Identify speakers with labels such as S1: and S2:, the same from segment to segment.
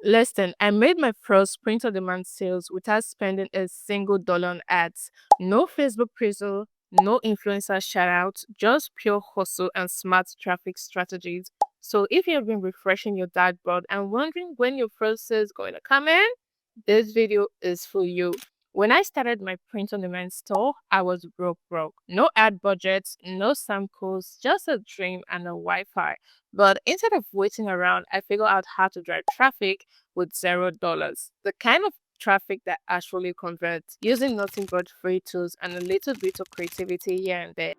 S1: Listen, I made my first print on demand sales without spending a single dollar on ads. No Facebook pressure, no influencer shout out, just pure hustle and smart traffic strategies. So if you have been refreshing your dashboard and wondering when your first sale is going to come in, this video is for you. When I started my print on demand store, I was broke. No ad budgets, no samples, just a dream and a Wi Fi. But instead of waiting around, I figured out how to drive traffic with $0. The kind of traffic that actually converts using nothing but free tools and a little bit of creativity here and there.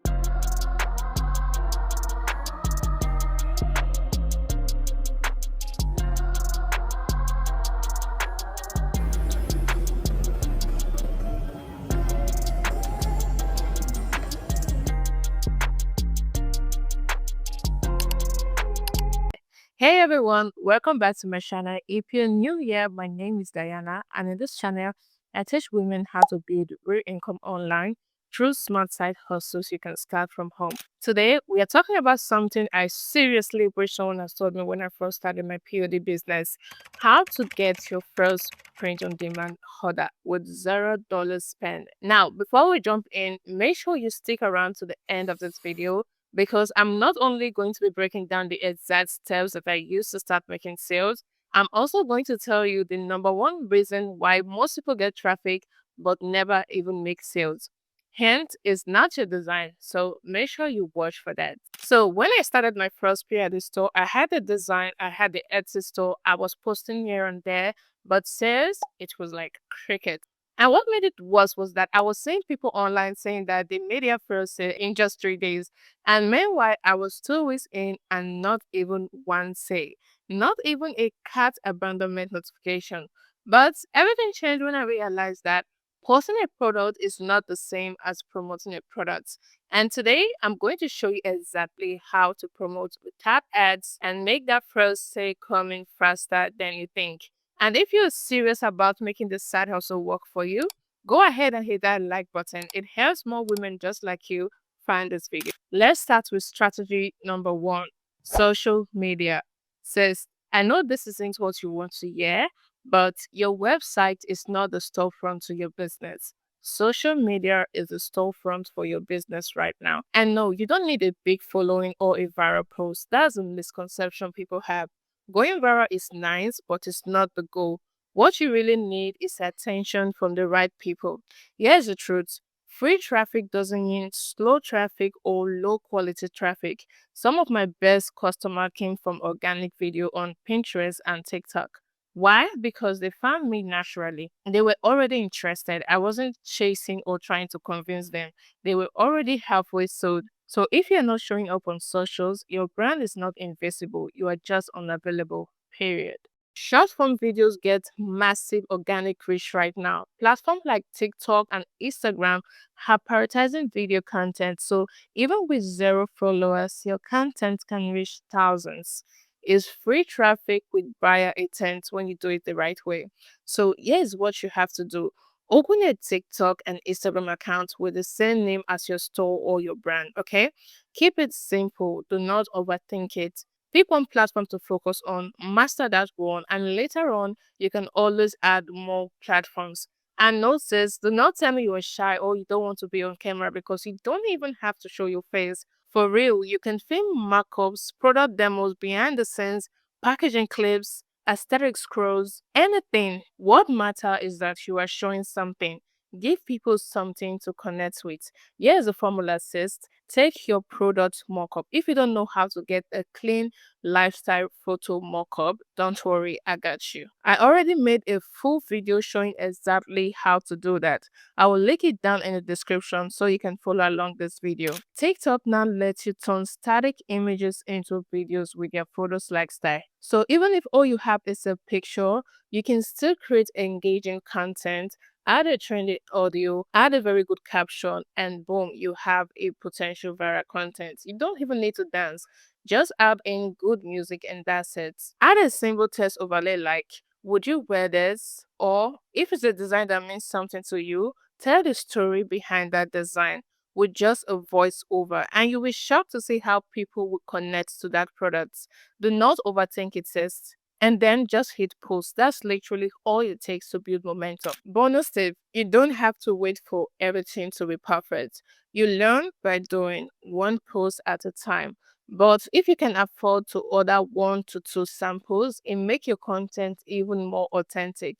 S1: Hey everyone, welcome back to my channel. If you're new here, my name is Diana, and in this channel, I teach women how to build real income online through smart side hustles you can start from home. Today, we are talking about something I seriously wish someone has told me when I first started my POD business: how to get your first print on demand order with $0 spend. Now, before we jump in, make sure you stick around to the end of this video because I'm not only going to be breaking down the exact steps that I use to start making sales, I'm also going to tell you the number one reason why most people get traffic but never even make sales. Hint is not your design, so make sure you watch for that. So when I started my first PID store, I had the design, I had the Etsy store, I was posting here and there, but sales, it was like cricket. And what made it worse was that I was seeing people online saying that they made their first sale in just 3 days. And meanwhile, I was 2 weeks in and not even one sale, not even a cart abandonment notification. But everything changed when I realized that posting a product is not the same as promoting a product. And today, I'm going to show you exactly how to promote without ads and make that first sale come in faster than you think. And if you're serious about making this side hustle work for you, go ahead and hit that like button. It helps more women just like you find this video. Let's start with strategy number one: social media. Says, I know this isn't what you want to hear, but your website is not the storefront to your business. Social media is the storefront for your business right now. And no, you don't need a big following or a viral post. That's a misconception people have. Going viral is nice, but it's not the goal. What you really need is attention from the right people. Here's the truth: free traffic doesn't mean slow traffic or low quality traffic. Some of my best customer came from organic video on Pinterest and TikTok. Why? Because they found me naturally. They were already interested. I wasn't chasing or trying to convince them. They were already halfway sold. So if you're not showing up on socials, your brand is not invisible. You are just unavailable. Period. Short form videos get massive organic reach right now. Platforms like TikTok and Instagram are prioritizing video content, so even with zero followers, your content can reach thousands. It's free traffic with buyer intent when you do it the right way. So here's what you have to do. Open a TikTok and Instagram account with the same name as your store or your brand, okay? Keep it simple. Do not overthink it. Pick one platform to focus on, master that one, and later on, you can always add more platforms. And notice, do not tell me you are shy or you don't want to be on camera because you don't even have to show your face. For real, you can film markups, product demos, behind the scenes, packaging clips, aesthetic scrolls, anything. What matter is that you are showing something. Give people something to connect with. Here's the formula, sis. Take your product mockup. If you don't know how to get a clean lifestyle photo mockup, don't worry, I got you. I already made a full video showing exactly how to do that. I will link it down in the description so you can follow along this video. TikTok now lets you turn static images into videos with your photos like style. So even if all you have is a picture, you can still create engaging content, add a trendy audio, add a very good caption, and boom, you have a potential viral content. You don't even need to dance. Just add in good music and that's it. Add a simple text overlay like, would you wear this? Or if it's a design that means something to you, tell the story behind that design with just a voiceover, and you'll be shocked to see how people will connect to that product. Do not overthink it, sis. and then just hit post. That's literally all it takes to build momentum. Bonus tip, you don't have to wait for everything to be perfect. You learn by doing one post at a time. But if you can afford to order 1 to 2 samples, it make your content even more authentic.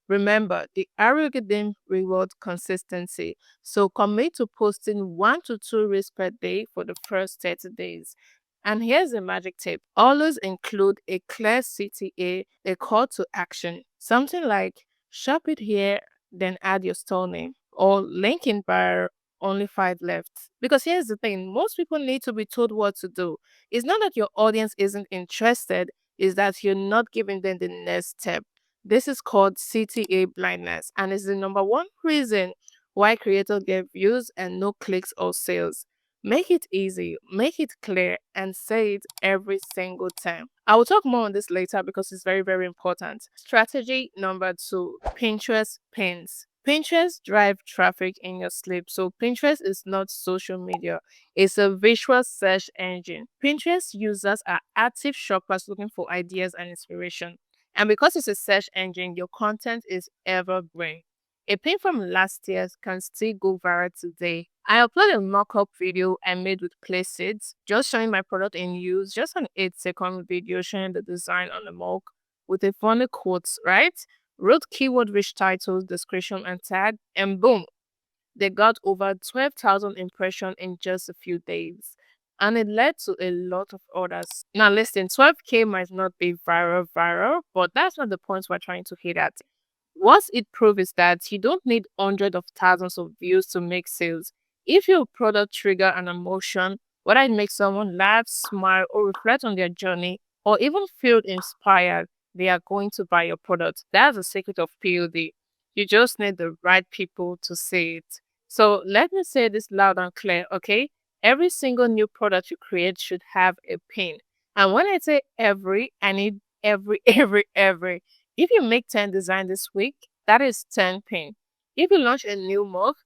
S1: Remember, the algorithm rewards consistency. So commit to posting 1 to 2 reels per day for the first 30 days. And here's a magic tip. Always include a clear CTA, a call to action. Something like shop it here, then add your store name. Or link in bar, only 5 left. Because here's the thing, most people need to be told what to do. It's not that your audience isn't interested, it's that you're not giving them the next step. This is called CTA blindness, and it's the number one reason why creators get views and no clicks or sales. Make it easy, make it clear, and say it every single time. I will talk more on this later because it's very, very important. Strategy number 2, Pinterest pins. Pinterest drive traffic in your sleep. So Pinterest is not social media. It's a visual search engine. Pinterest users are active shoppers looking for ideas and inspiration. And because it's a search engine, your content is evergreen. A pin from last year can still go viral today. I uploaded a mock-up video I made with clay seeds, just showing my product in use, just an 8-second video showing the design on the mug with a funny quotes, right? Wrote keyword-rich titles, description, and tag, and boom, they got over 12,000 impressions in just a few days. And it led to a lot of orders. Now listen, 12K might not be viral, but that's not the point we're trying to hit at. What it proves is that you don't need hundreds of thousands of views to make sales. If your product trigger an emotion, whether it makes someone laugh, smile, or reflect on their journey, or even feel inspired, they are going to buy your product. That's the secret of POD. You just need the right people to say it. So let me say this loud and clear, okay? Every single new product you create should have a pin. And when I say every, I need every, every. If you make 10 design this week, that is 10 pin. If you launch a new mug,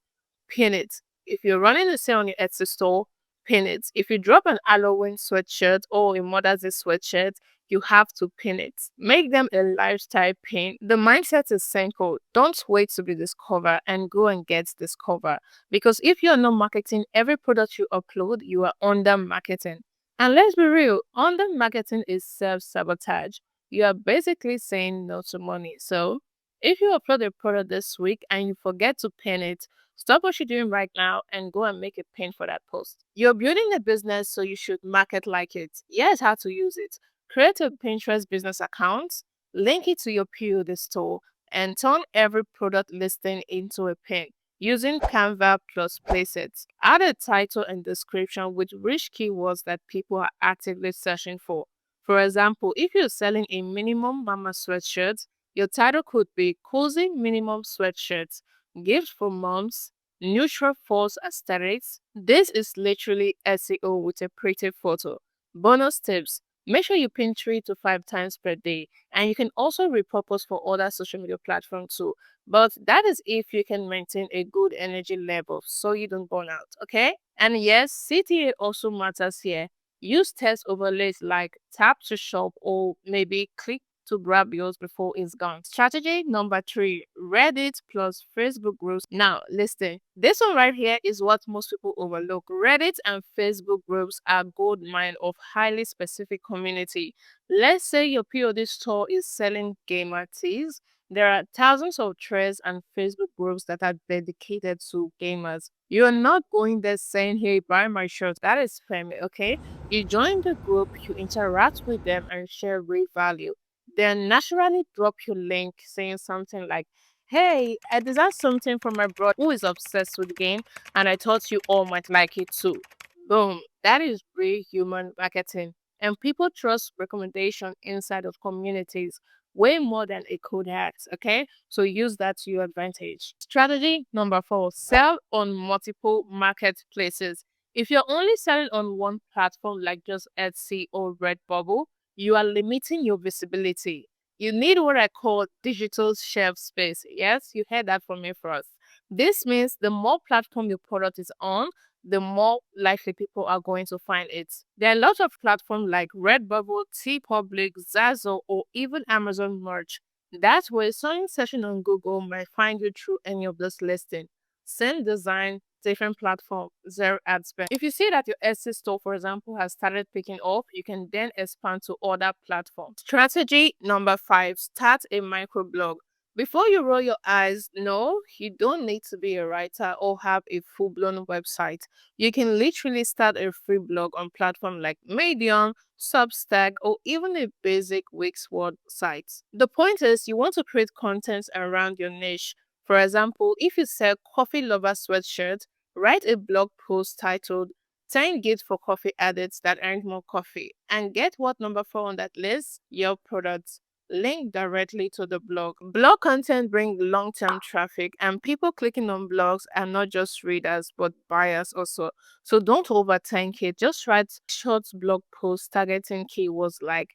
S1: pin it. If you're running a sale on your Etsy store, pin it. If you drop an Halloween sweatshirt or a Mother's Day sweatshirt, you have to pin it. Make them a lifestyle pin. The mindset is simple. Don't wait to be discovered and go and get discovered. Because if you're not marketing every product you upload, you are under marketing. And let's be real, under marketing is self sabotage. You are basically saying no to money. So if you upload a product this week and you forget to pin it, stop what you're doing right now and go and make a pin for that post. You're building a business, so you should market like it. Here's how to use it. Create a Pinterest business account, link it to your POD store, and turn every product listing into a pin using Canva plus playsets. Add a title and description with rich keywords that people are actively searching for. For example, if you're selling a minimum mama sweatshirt, your title could be Cozy Minimum Sweatshirts, Gift for Moms, Neutral False Aesthetics. This is literally SEO with a pretty photo. Bonus tips. Make sure you pin 3 to 5 times per day, and you can also repurpose for other social media platforms too. But that is if you can maintain a good energy level so you don't burn out, okay? And yes, CTA also matters here. Use test overlays like tap to shop or maybe click to grab yours before it's gone. Strategy number 3, Reddit plus Facebook groups. Now, listen, this one right here is what most people overlook. Reddit and Facebook groups are gold mine of highly specific community. Let's say your POD store is selling gamer tees. There are thousands of threads and Facebook groups that are dedicated to gamers. You're not going there saying, hey, buy my shirt. That is family, okay? You join the group, you interact with them, and share real value. Then naturally drop your link saying something like, hey, I designed something for my brother who is obsessed with the game, and I thought you all might like it too. Boom. That is real human marketing. And people trust recommendation inside of communities way more than a code hacks, okay? So use that to your advantage. Strategy number 4, sell on multiple marketplaces. If you're only selling on one platform like just Etsy or Redbubble, you are limiting your visibility. You need what I call digital shelf space. Yes, you heard that from me first. This means the more platform your product is on, the more likely people are going to find it. There are lots of platforms like Redbubble, TeePublic, Zazzle, or even Amazon Merch. That way, someone searching on Google might find you through any of this listing. Same design, different platform, zero ad spend. If you see that your Etsy store, for example, has started picking up, you can then expand to other platforms. Strategy number 5, start a microblog. Before you roll your eyes, no, you don't need to be a writer or have a full blown website. You can literally start a free blog on platforms like Medium, Substack, or even a basic Wix word site. The point is, you want to create content around your niche. For example, if you sell coffee lover sweatshirt, write a blog post titled 10 Gifts for Coffee Addicts That Earned More Coffee, and get what number 4 on that list? Your products. Link directly to the blog. Blog content brings long-term traffic, and people clicking on blogs are not just readers but buyers also. So don't overthink it. Just write short blog posts targeting keywords like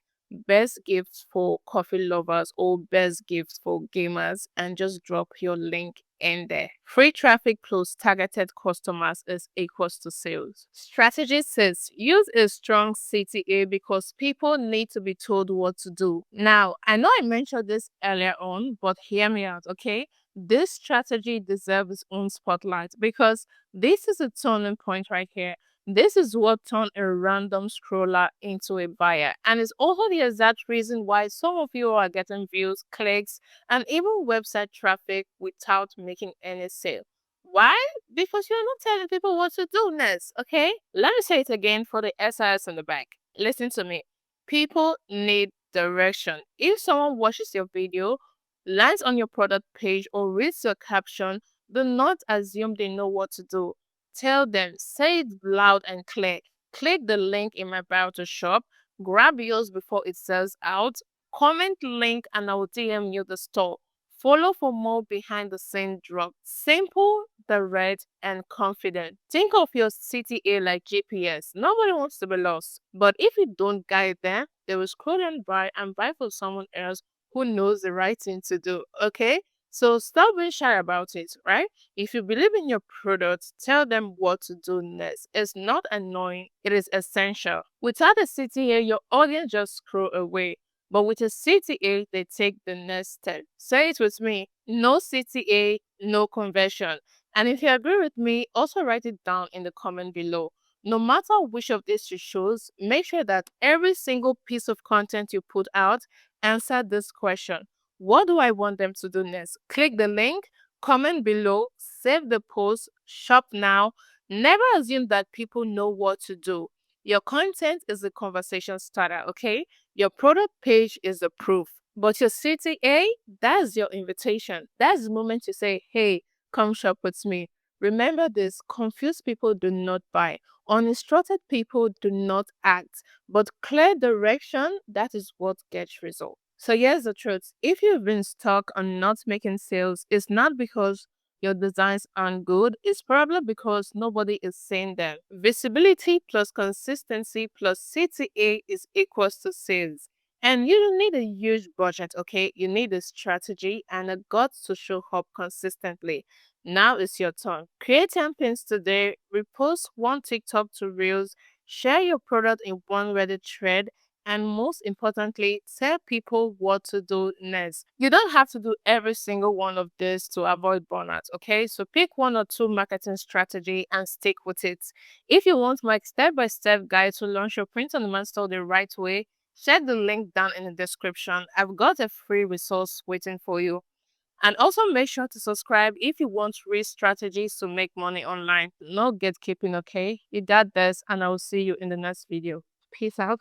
S1: best gifts for coffee lovers or best gifts for gamers, and just drop your link in there. Free traffic plus targeted customers is equals to sales. Strategy 6, use a strong CTA because people need to be told what to do. Now, I know I mentioned this earlier on, but hear me out, okay? This strategy deserves its own spotlight because this is a turning point right here. This is what turned a random scroller into a buyer. And it's also the exact reason why some of you are getting views, clicks, and even website traffic without making any sale. Why? Because you're not telling people what to do next, okay? Let me say it again for the SIS in the back. Listen to me. People need direction. If someone watches your video, lands on your product page, or reads your caption, do not assume they know what to do. Tell them, say it loud and clear. Click the link in my bio to shop, grab yours before it sells out, comment link, and I will DM you the store. Follow for more behind the scene drop. Simple, direct, and confident. Think of your CTA like GPS. Nobody wants to be lost. But if you don't guide them, they will scroll and buy for someone else who knows the right thing to do. Okay? So stop being shy about it, right? If you believe in your product, tell them what to do next. It's not annoying, it is essential. Without a CTA, your audience just scroll away. But with a CTA, they take the next step. Say it with me. No CTA, no conversion. And if you agree with me, also write it down in the comment below. No matter which of these you choose, make sure that every single piece of content you put out answer this question. What do I want them to do next? Click the link, comment below, save the post, shop now. Never assume that people know what to do. Your content is a conversation starter, okay? Your product page is the proof. But your CTA, that's your invitation. That's the moment you say, hey, come shop with me. Remember this, confused people do not buy. Uninstructed people do not act. But clear direction, that is what gets results. So here's the truth. If you've been stuck on not making sales, it's not because your designs aren't good, it's probably because nobody is seeing them. Visibility plus consistency plus CTA is equals to sales. And you don't need a huge budget, okay? You need a strategy and a guts to show up consistently. Now it's your turn. Create campaigns today, repost one TikTok to Reels, share your product in one Reddit thread, and most importantly, tell people what to do next. You don't have to do every single one of this to avoid burnout, okay? So pick one or two marketing strategy and stick with it. If you want my step-by-step guide to launch your print-on-demand store the right way, check the link down in the description. I've got a free resource waiting for you. And also make sure to subscribe if you want real strategies to make money online. No gatekeeping, okay? You got this, and I will see you in the next video. Peace out.